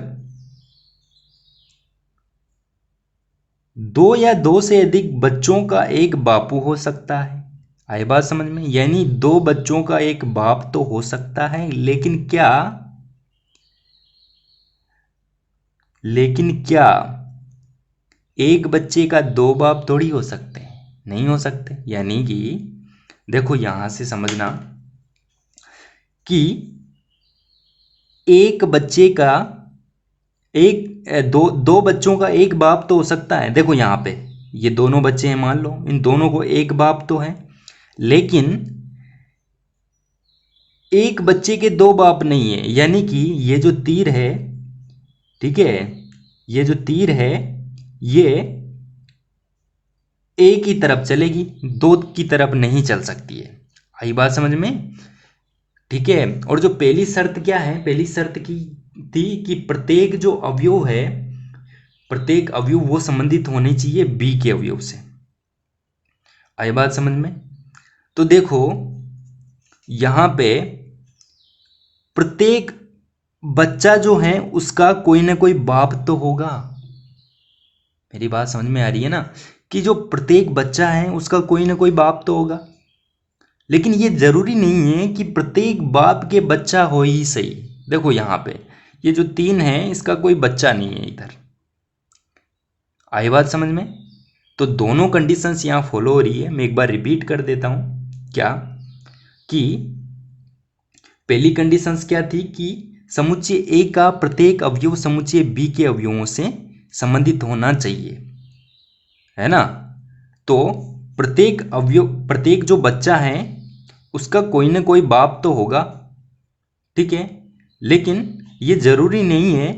2 या 2 से अधिक बच्चों का एक बापू हो सकता है। आई बात समझ में? यानी 2 बच्चों का एक बाप तो हो सकता है, लेकिन क्या एक बच्चे का 2 बाप थोड़ी हो सकते हैं? नहीं हो सकते। यानी कि देखो यहां से समझना कि एक बच्चे का दो बच्चों का एक बाप तो हो सकता है। देखो यहाँ पे ये दोनों बच्चे हैं, मान लो इन दोनों को एक बाप तो है, लेकिन एक बच्चे के 2 बाप नहीं है। यानी कि ये जो तीर है, ठीक है, ये जो तीर है ये एक ही तरफ चलेगी, 2 की तरफ नहीं चल सकती है। आई बात समझ में? ठीक है, और जो पहली शर्त क्या है, पहली शर्त की थी कि प्रत्येक जो अवयव है, प्रत्येक अवयव वो संबंधित होने चाहिए बी के अवयव से। आई बात समझ में? तो देखो यहां पे प्रत्येक बच्चा जो है उसका कोई ना कोई बाप तो होगा। मेरी बात समझ में आ रही है ना? कि जो प्रत्येक बच्चा है उसका कोई ना कोई बाप तो होगा, लेकिन ये जरूरी नहीं है कि प्रत्येक बाप के बच्चा हो ही सही। देखो यहाँ पे ये जो 3 है इसका कोई बच्चा नहीं है इधर। आई बात समझ में? तो दोनों कंडीशंस यहाँ फॉलो हो रही है। मैं एक बार रिपीट कर देता हूँ। क्या कि पहली कंडीशंस क्या थी कि समुच्चय ए का प्रत्येक अवयव समुच्चय बी के अवयवों से संबंधित होना चाहिए, है ना? तो प्रत्येक जो बच्चा है उसका कोई ना कोई बाप तो होगा, ठीक है। लेकिन ये जरूरी नहीं है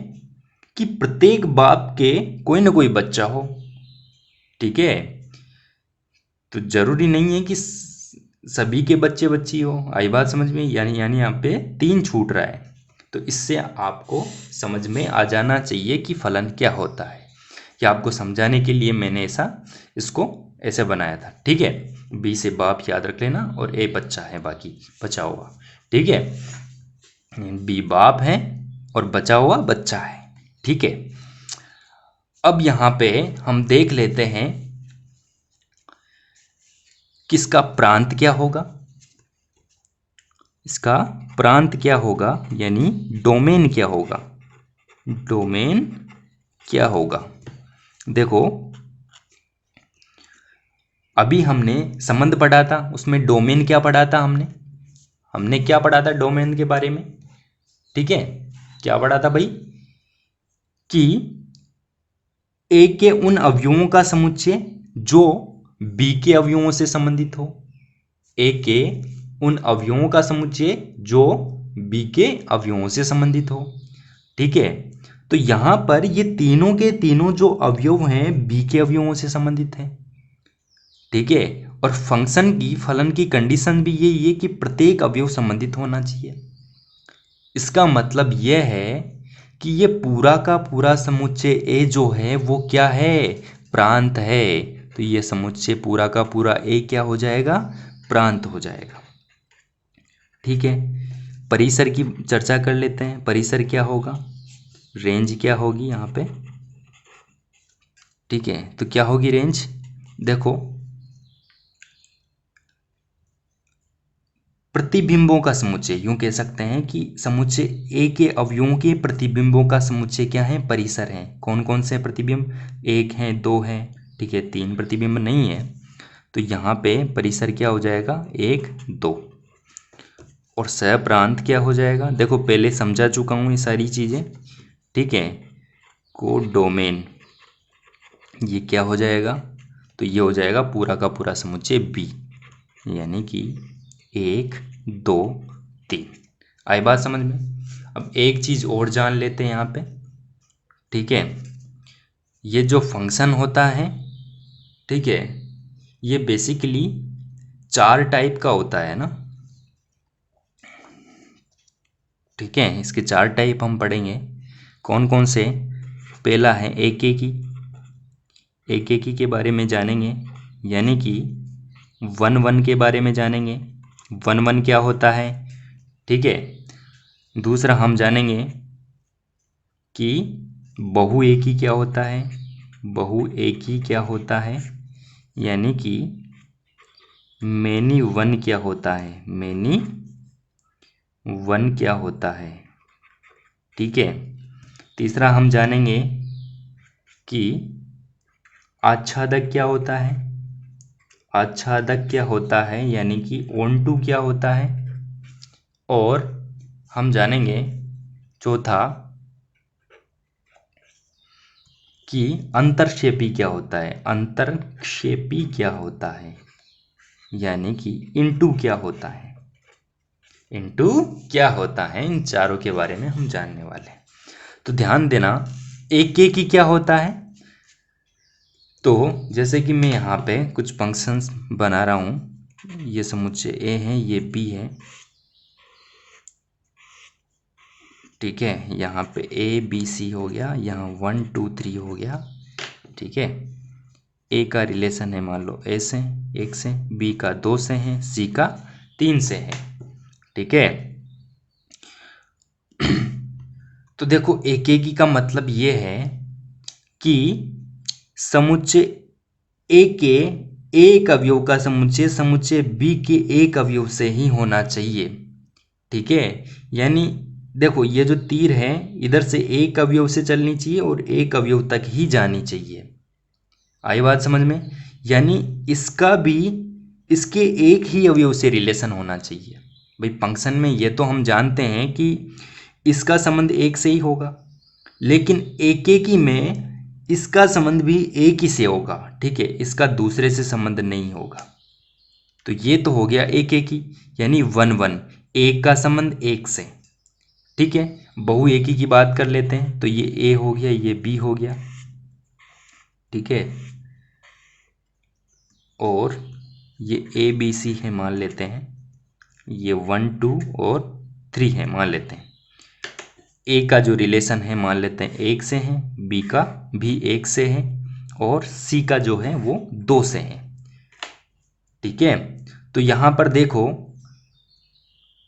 कि प्रत्येक बाप के कोई ना कोई बच्चा हो, ठीक है। तो जरूरी नहीं है कि सभी के बच्चे बच्ची हो। आई बात समझ में? यानी यहाँ पे 3 छूट रहा है। तो इससे आपको समझ में आ जाना चाहिए कि फलन क्या होता है। या आपको समझाने के लिए मैंने इसको ऐसे बनाया था, ठीक है। बी से बाप याद रख लेना और ए बच्चा है, बाकी बचा हुआ, ठीक है। बी बाप है और बचा हुआ बच्चा है, ठीक है। अब यहाँ पे हम देख लेते हैं किसका प्रांत क्या होगा। इसका प्रांत क्या होगा, यानी डोमेन क्या होगा। डोमेन क्या होगा, देखो अभी हमने संबंध पढ़ा था, उसमें डोमेन क्या पढ़ा था हमने क्या पढ़ा था डोमेन के बारे में, ठीक है। क्या पढ़ा था भाई कि ए के उन अवयवों का समुच्चय जो बी के अवयवों से संबंधित हो। ए के उन अवयवों का समुच्चय जो बी के अवयवों से संबंधित हो, ठीक है। तो यहां पर ये तीनों के तीनों जो अवयव हैं बी के अवयवों से संबंधित हैं, ठीक है। और फलन की कंडीशन भी यही है कि प्रत्येक अवयव संबंधित होना चाहिए। इसका मतलब यह है कि ये पूरा का पूरा समुच्चय ए जो है वो क्या है, प्रांत है। तो ये समुच्चय पूरा का पूरा ए क्या हो जाएगा, प्रांत हो जाएगा, ठीक है। परिसर की चर्चा कर लेते हैं। परिसर क्या होगा, रेंज क्या होगी यहाँ पे, ठीक है। तो क्या होगी रेंज, देखो प्रतिबिंबों का समुच्चय, यूं कह सकते हैं कि समुच्चय ए के अवयवों के प्रतिबिंबों का समुच्चय क्या है, परिसर है। कौन कौन से प्रतिबिंब, 1 है, 2 है, ठीक है, 3 प्रतिबिंब नहीं है। तो यहाँ पे परिसर क्या हो जाएगा, 1, 2। और सहप्रांत क्या हो जाएगा, देखो पहले समझा चुका हूँ ये सारी चीज़ें, ठीक है। कोडोमेन ये क्या हो जाएगा, तो ये हो जाएगा पूरा का पूरा समुच्चय बी, यानी कि 1, 2, 3। आई बात समझ में? अब एक चीज़ और जान लेते हैं यहाँ पे, ठीक है। ये जो फंक्शन होता है, ठीक है, ये बेसिकली 4 टाइप का होता है ना, ठीक है। इसके 4 टाइप हम पढ़ेंगे, कौन कौन से। पहला है एकेकी, एकेकी के बारे में जानेंगे, यानी कि 1 के बारे में जानेंगे, 1 क्या होता है, ठीक है। दूसरा हम जानेंगे कि बहुएकी क्या होता है, बहुएकी क्या होता है, यानी कि मैनी 1 क्या होता है, मैनी 1 क्या होता है, ठीक है। तीसरा हम जानेंगे कि आच्छादक क्या होता है, आच्छादक क्या होता है, यानी कि ऑनटू क्या होता है। और हम जानेंगे चौथा कि अंतर्क्षेपी क्या होता है, अंतर्क्षेपी क्या होता है, यानी कि इनटू क्या होता है, इनटू क्या होता है। इन चारों के बारे में हम जानने वाले हैं। तो ध्यान देना, एकेकी क्या होता है। तो जैसे कि मैं यहाँ पे कुछ फंक्शंस बना रहा हूँ, ये समुच्चय ए है, ये बी है, ठीक है। यहाँ पे ए बी सी हो गया, यहाँ 1 2 3 हो गया, ठीक है। ए का रिलेशन है मान लो ए से 1 से, बी का 2 से है, सी का 3 से है, ठीक है। तो देखो एकेकी का मतलब ये है कि समुच्चय ए के एक अवयव का समुच्चय बी के एक अवयव से ही होना चाहिए, ठीक है। यानी देखो ये जो तीर है इधर से एक अवयव से चलनी चाहिए और एक अवयव तक ही जानी चाहिए। आई बात समझ में? यानी इसका भी इसके एक ही अवयव से रिलेशन होना चाहिए। भाई फंक्शन में ये तो हम जानते हैं कि इसका संबंध एक से ही होगा, लेकिन एकेकी में इसका संबंध भी एक ही से होगा, ठीक है, इसका दूसरे से संबंध नहीं होगा। तो ये तो हो गया एक एक ही, यानी 1 1, एक का संबंध एक से, ठीक है। बहु एकी की बात कर लेते हैं, तो ये ए हो गया, ये बी हो गया, ठीक है, और ये ए बी सी है मान लेते हैं, ये 1 2 और 3 है मान लेते हैं। ए का जो रिलेशन है मान लेते हैं एक से है, बी का भी एक से है, और सी का जो है वो 2 से है, ठीक है। तो यहाँ पर देखो,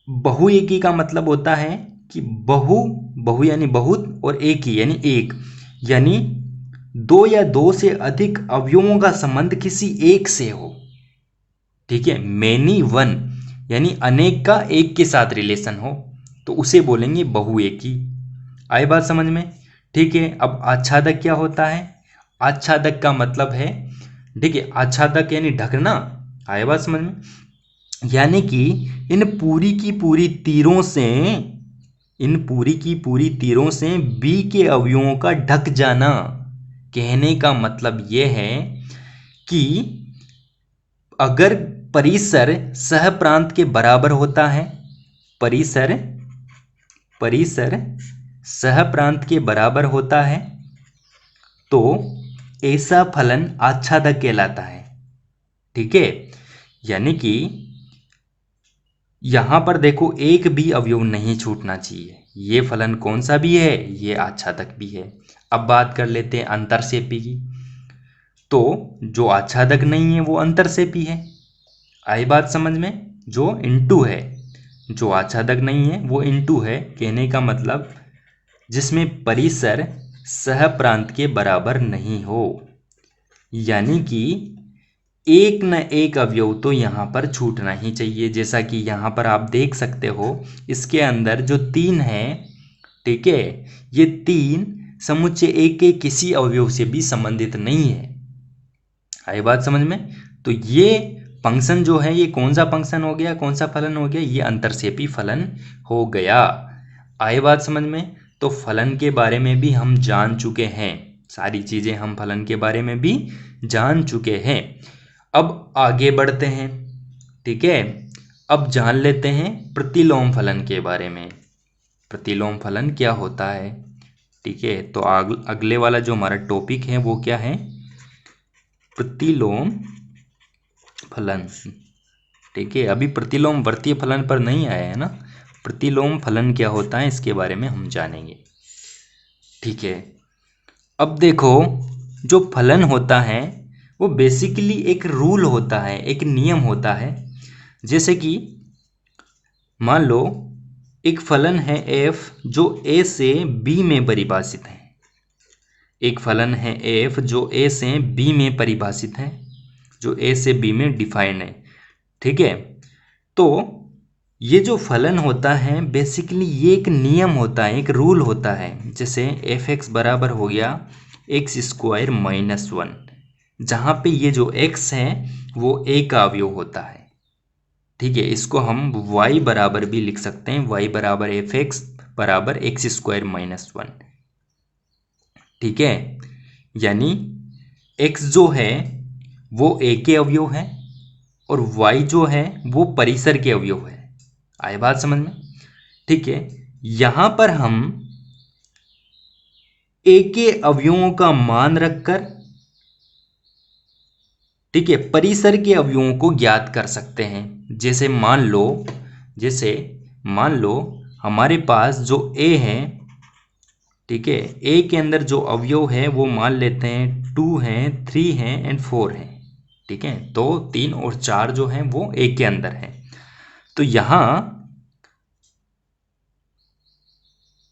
बहु एकी का मतलब होता है कि बहु यानी बहुत, और एकी यानी एक, यानी 2 या 2 से अधिक अवयवों का संबंध किसी एक से हो, ठीक है। मैनी वन यानी अनेक का एक के साथ रिलेशन हो, तो उसे बोलेंगे बहु एकी। आई बात समझ में, ठीक है। अब आच्छादक क्या होता है? आच्छादक का मतलब है, ठीक है, आच्छादक यानी ढकना। आई बात समझ में, यानी कि इन पूरी की पूरी तीरों से बी के अवयवों का ढक जाना। कहने का मतलब यह है कि अगर परिसर सहप्रांत के बराबर होता है, परिसर सहप्रांत के बराबर होता है, तो ऐसा फलन आच्छादक कहलाता है, ठीक है। यानी कि यहां पर देखो, एक भी अवयव नहीं छूटना चाहिए। ये फलन कौन सा भी है? ये आच्छादक भी है। अब बात कर लेते हैं अंतरसेपी की। तो जो आच्छादक नहीं है वो अंतरसेपी है। आई बात समझ में? जो इनटू है, जो आच्छादक नहीं है वो इनटू है। कहने का मतलब जिसमें परिसर सहप्रांत के बराबर नहीं हो, यानी कि एक न एक अवयव तो यहाँ पर छूटना ही चाहिए। जैसा कि यहाँ पर आप देख सकते हो, इसके अंदर जो 3 है, ठीक है, ये 3 समुच्चय एक के किसी अवयव से भी संबंधित नहीं है। आई बात समझ में? तो ये फंक्शन जो है, ये कौन सा फंक्शन हो गया, कौन सा फलन हो गया? ये अंतरसेपी फलन हो गया। आई बात समझ में? तो फलन के बारे में भी हम जान चुके हैं, सारी चीजें हम फलन के बारे में भी जान चुके हैं। अब आगे बढ़ते हैं, ठीक है। अब जान लेते हैं प्रतिलोम फलन के बारे में। प्रतिलोम फलन क्या होता है, ठीक है। तो अगले वाला जो हमारा टॉपिक है वो क्या है? प्रतिलोम फलन, ठीक है। अभी प्रतिलोम वर्तीय फलन पर नहीं आया है ना। प्रतिलोम फलन क्या होता है इसके बारे में हम जानेंगे, ठीक है। अब देखो, जो फलन होता है वो बेसिकली एक रूल होता है, एक नियम होता है। जैसे कि मान लो एक फलन है f जो a से b में परिभाषित है। एक फलन है f जो a से b में परिभाषित है, जो a से b में डिफाइंड है, ठीक है। तो ये जो फलन होता है बेसिकली ये एक नियम होता है, एक रूल होता है। जैसे f(x) बराबर हो गया x² - 1, जहाँ पे ये जो x है वो a का अवयव होता है, ठीक है। इसको हम y बराबर भी लिख सकते हैं, y बराबर f(x) बराबर x² - 1, ठीक है। यानी x जो है वो a के अवयव है और y जो है वो परिसर के अवयव है। आए बात समझ में, ठीक है। यहां पर हम a के अवयवों का मान रखकर, ठीक है, परिसर के अवयवों को ज्ञात कर सकते हैं। जैसे मान लो हमारे पास जो a है, ठीक है, a के अंदर जो अवयव है वो मान लेते हैं 2 हैं, 3 हैं एंड 4 हैं, ठीक है। 2 3 और 4 जो हैं वो a के अंदर है। तो यहाँ,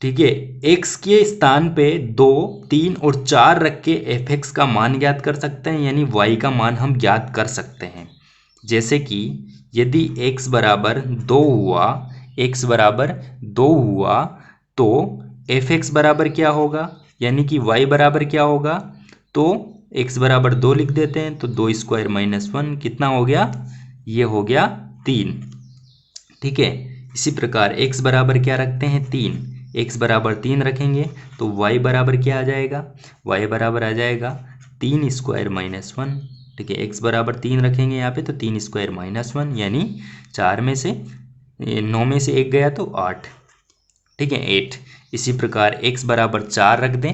ठीक है, x के स्थान पे 2 3 और 4 रख के f(x) का मान ज्ञात कर सकते हैं, यानी y का मान हम ज्ञात कर सकते हैं। जैसे कि यदि x बराबर 2 हुआ तो f(x) बराबर क्या होगा, यानी कि y बराबर क्या होगा? तो x बराबर 2 लिख देते हैं, तो 2² - 1 कितना हो गया? ये हो गया 3, ठीक है। इसी प्रकार x बराबर क्या रखते हैं? 3, x बराबर 3 रखेंगे तो y बराबर क्या आ जाएगा, y बराबर आ जाएगा 3 स्क्वायर माइनस 1। ठीक है, x बराबर 3 रखेंगे यहाँ पे तो 3 स्क्वायर माइनस 1 यानी 4 में से 9 में से 1 गया तो 8। ठीक है, 8। इसी प्रकार x बराबर 4 रख दें,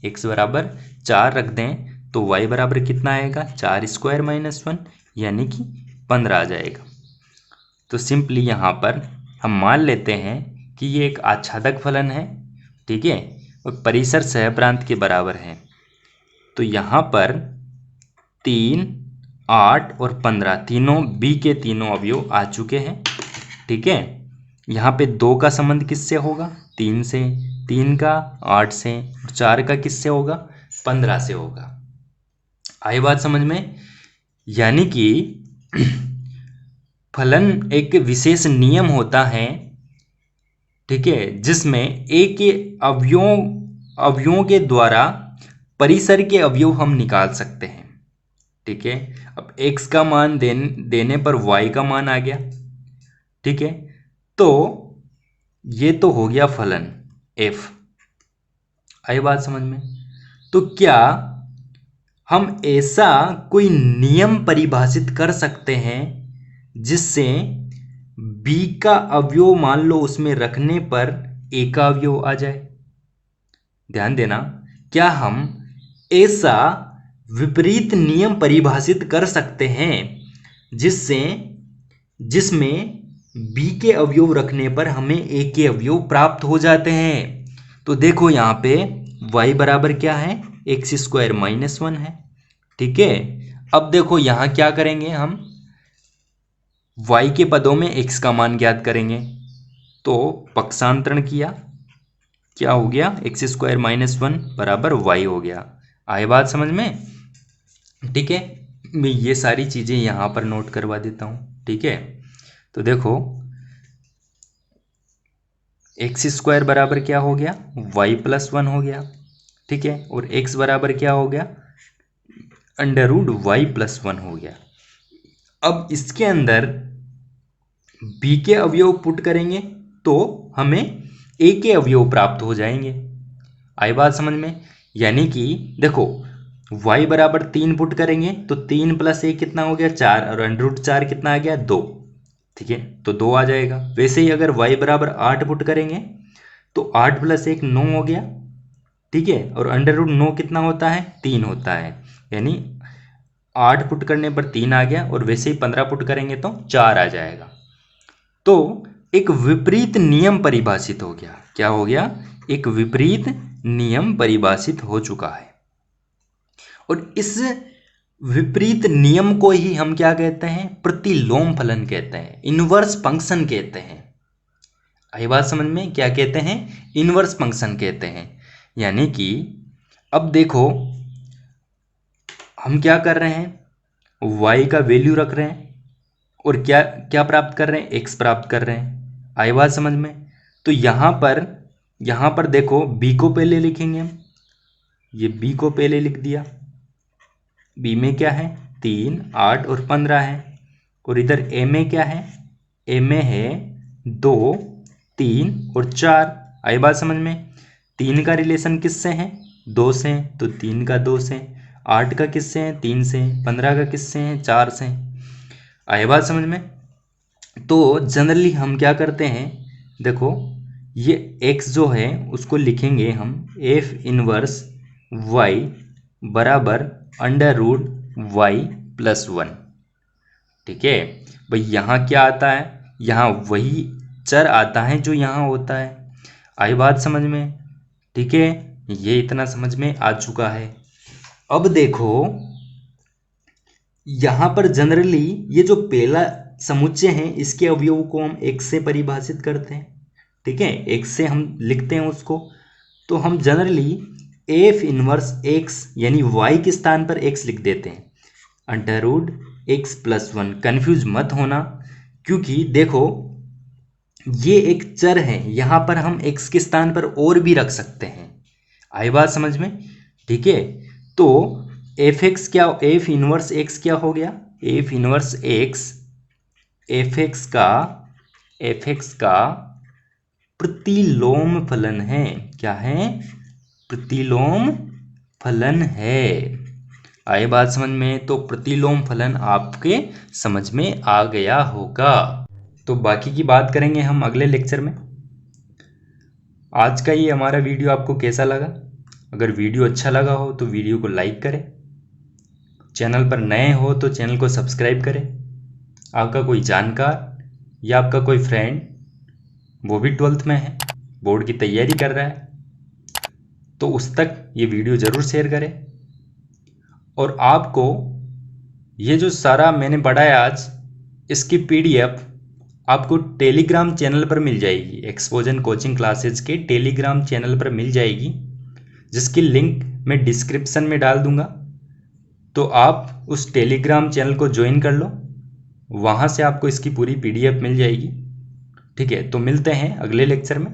x बराबर 4 रख दें तो y बराबर कितना आएगा, 4 स्क्वायर माइनस 1 यानी कि 15 आ जाएगा। तो सिंपली यहाँ पर हम मान लेते हैं कि ये एक आच्छादक फलन है। ठीक है, और परिसर सहप्रांत के बराबर है। तो यहाँ पर 3, 8 और 15 तीनों b के तीनों अवयव आ चुके हैं। ठीक है, यहाँ पे 2 का संबंध किससे होगा, 3 से, 3 का 8 से, और 4 का किससे होगा, 15 से होगा। आई बात समझ में? यानी कि फलन एक विशेष नियम होता है, ठीक है, जिसमें a के अवयवों के द्वारा परिसर के अवयव हम निकाल सकते हैं। ठीक है, अब x का मान देने पर y का मान आ गया। ठीक है, तो ये तो हो गया फलन f। आई बात समझ में? तो क्या हम ऐसा कोई नियम परिभाषित कर सकते हैं जिससे b का अवयव मान लो उसमें रखने पर a का अवयव आ जाए? ध्यान देना, क्या हम ऐसा विपरीत नियम परिभाषित कर सकते हैं जिसमें b के अवयव रखने पर हमें a के अवयव प्राप्त हो जाते हैं? तो देखो यहाँ पे y बराबर क्या है, x स्क्वायर माइनस 1 है। ठीक है, अब देखो यहाँ क्या करेंगे, हम y के पदों में x का मान ज्ञात करेंगे। तो पक्षांतरण किया, क्या हो गया, x स्क्वायर माइनस 1 बराबर y हो गया। आए बात समझ में? ठीक है, मैं ये सारी चीज़ें यहाँ पर नोट करवा देता हूँ। ठीक है, तो देखो x स्क्वायर बराबर क्या हो गया, y प्लस 1 हो गया। ठीक है, और x बराबर क्या हो गया, अंडर रूट y प्लस 1 हो गया। अब इसके अंदर b के अवयव पुट करेंगे तो हमें a के अवयव प्राप्त हो जाएंगे। आई बात समझ में? यानी कि देखो y बराबर 3 पुट करेंगे तो 3 प्लस 1 कितना हो गया, 4, और अंडर रूट 4 कितना आ गया, 2। ठीक है, तो 2 आ जाएगा। वैसे ही अगर y बराबर 8 पुट करेंगे तो 8 प्लस 1 9 हो गया। ठीक है, और अंडर रूट 9 कितना होता है, 3 होता है, यानी 8 पुट करने पर 3 आ गया, और वैसे ही 15 पुट करेंगे तो 4 आ जाएगा। तो एक विपरीत नियम परिभाषित हो गया। क्या हो गया, एक विपरीत नियम परिभाषित हो चुका है। और इस विपरीत नियम को ही हम क्या कहते हैं, प्रतिलोम फलन कहते हैं, इनवर्स फंक्शन कहते हैं। आई बात समझ में? क्या कहते हैं, इनवर्स फंक्शन कहते हैं। यानी कि अब देखो हम क्या कर रहे हैं, y का वैल्यू रख रहे हैं और क्या क्या प्राप्त कर रहे हैं, x प्राप्त कर रहे हैं। आई बात समझ में? तो यहाँ पर देखो b को पहले लिखेंगे हम, ये b को पहले लिख दिया। b में क्या है, 3, 8 और 15 है, और इधर a में क्या है, a में है 2, 3 और 4। आई बात समझ में? 3 का रिलेशन किससे है, 2 से, तो 3 का 2 से, 8 का किससे है, 3 से, 15 का किससे है, 4 से। आई बात समझ में? तो जनरली हम क्या करते हैं, देखो ये x जो है उसको लिखेंगे हम f इनवर्स y बराबर अंडर रूट y प्लस 1। ठीक है भाई, यहाँ क्या आता है, यहाँ वही चर आता है जो यहाँ होता है। आई बात समझ में? ठीक है, ये इतना समझ में आ चुका है। अब देखो यहाँ पर जनरली ये जो पहला समुच्चय है इसके अवयवों को हम x से परिभाषित करते हैं। ठीक है, x से हम लिखते हैं उसको, तो हम जनरली f इनवर्स x यानी y के स्थान पर x लिख देते हैं, under root x plus 1। Confuse मत होना, क्योंकि देखो ये एक चर है, यहाँ पर हम x के स्थान पर और भी रख सकते हैं। आई बात समझ में? ठीक है, तो एफ एक्स क्या, एफ इनवर्स एक्स क्या हो गया, F inverse x F x का प्रतिलोम फलन है। क्या है? प्रतिलोम फलन है। आए बात समझ में? तो प्रतिलोम फलन आपके समझ में आ गया होगा। तो बाकी की बात करेंगे हम अगले लेक्चर में। आज का ये हमारा वीडियो आपको कैसा लगा? अगर वीडियो अच्छा लगा हो तो वीडियो को लाइक करें, चैनल पर नए हो तो चैनल को सब्सक्राइब करें। आपका कोई जानकार या आपका कोई फ्रेंड, वो भी 12th में है, बोर्ड की तैयारी कर रहा है, तो उस तक ये वीडियो ज़रूर शेयर करें। और आपको ये जो सारा मैंने पढ़ाया आज, इसकी PDF आपको टेलीग्राम चैनल पर मिल जाएगी। एक्सपोजन कोचिंग क्लासेज के टेलीग्राम चैनल पर मिल जाएगी, जिसकी लिंक मैं डिस्क्रिप्शन में डाल दूंगा। तो आप उस टेलीग्राम चैनल को ज्वाइन कर लो, वहाँ से आपको इसकी पूरी PDF मिल जाएगी। ठीक है, तो मिलते हैं अगले लेक्चर में।